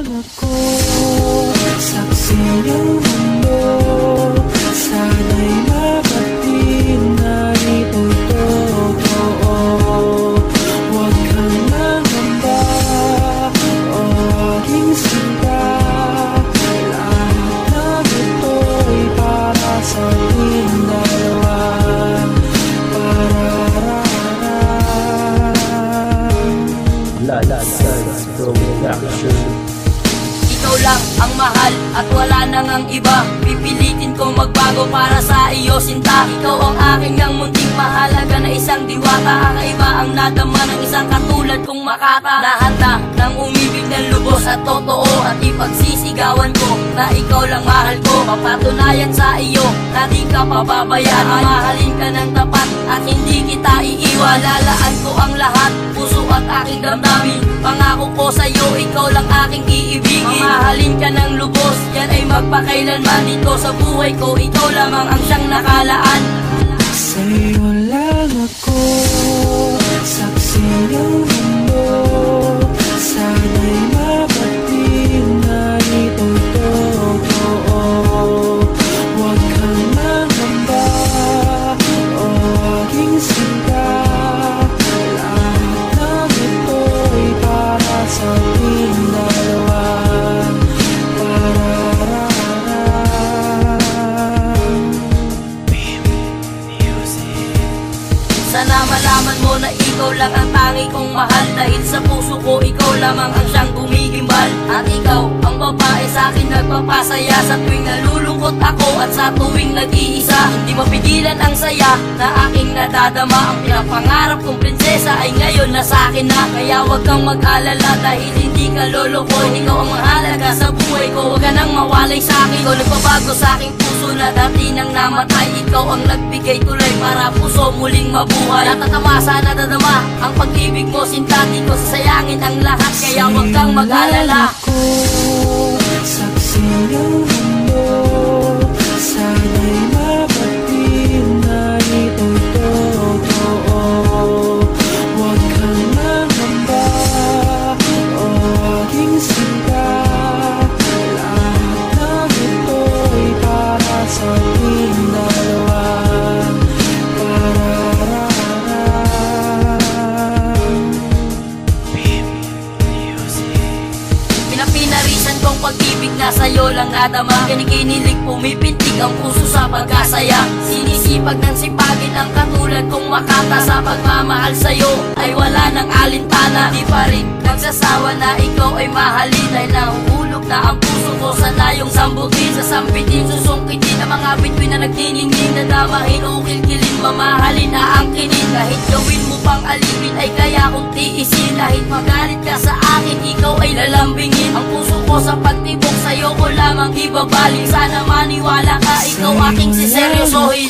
lang ako, saksi ng mundo. Sana'y mapatin na ito'y totoo. Huwag kang mangamba, o aking sinta. Lahat ng ito'y para sa ating dalawa. Ikaw lang ang mahal at wala nang ang iba. Pipilitin ko magbago para sa iyo, sinta. Ikaw ang aking ang munting mahalaga na isang diwata. Kakaiba ang nadama ng isang katulad kong Makata, na handa ng umibig ng lubos at totoo. At ipagsisigawan ko na ikaw lang mahal ko. Papatunayan sa iyo na di ka pababayaan. Mahalin ka ng tapat at hindi kita iiwan. Lalaan ko ang lahat, puso at aking damdamin. Pangako ko sa'yo, ikaw lang aking iibigin. Mamahalin ka ng lubos, yan ay magpakailanman. Dito sa buhay ko, ikaw lamang ang siyang nakalaan. Sa'yo lang ako, saksi ng mundo. Sana'y mapatin na ito'y totoo. Huwag kang mangamba, o aking sinta. Lahat ng ito'y para sa ating dalawa. Sana malaman mo na ikaw lang ang tangi kong mahal. Dahil sa puso ko, ikaw lamang ang siyang gumigimbal. At ikaw ang babae sa akin nagpapasaya. Sa tuwing nalulungkot ako at sa tuwing nag-iisa, hindi mapigilan ang saya na aking nadadama. Ang pinapangarap kong prinsesa ay ngayon nasa akin na. Kaya wag kang mag-alala dahil hindi ka loloko. Ikaw ang mahalaga sa buhay ko, wag ka nang mawalay sa akin. Ikaw nagbabago sa aking puso na dati nang namatay. Ikaw ang nagbigay tulay para puso muling mabuhay. Natatamasa, nadadama ang pag-ibig mo, sinta. Di ko sasayangin ang lahat, kaya wag kang mag-alala. Ako, saksi ng mundo. Sana'y mapatin na ito'y totoo. Huwag kang mangamba, o aking sinta. Lahat ng ito'y para sa ating dalawa. Pinapinarisan kong pag-ibig na sa'yo lang nadama. Kinikinilig, pumipintig ang puso sa pagkasaya. Sinisipag ng sipagin ang katulad kong Makata. Sa pagmamahal sa'yo ay wala nang alintana. Di pa rin nagsasawa na ikaw ay mahalin. Dahil nahuhulog na ang puso ko sa layong sambutin. Sasampitin, susungkitin ang mga bituin na nagniningning. Nadamahin, ukil-kilin, mamahalin, aangkinin. Kahit gawin mo pang alipin ay kaya kong tiisin. Kahit magalit ka sa akin, ikaw ay lalambingin. Ang puso ko sa pagtibok sa'yo ko lamang ibabaling. Sana maniwala ka, ikaw aking siseryosohin.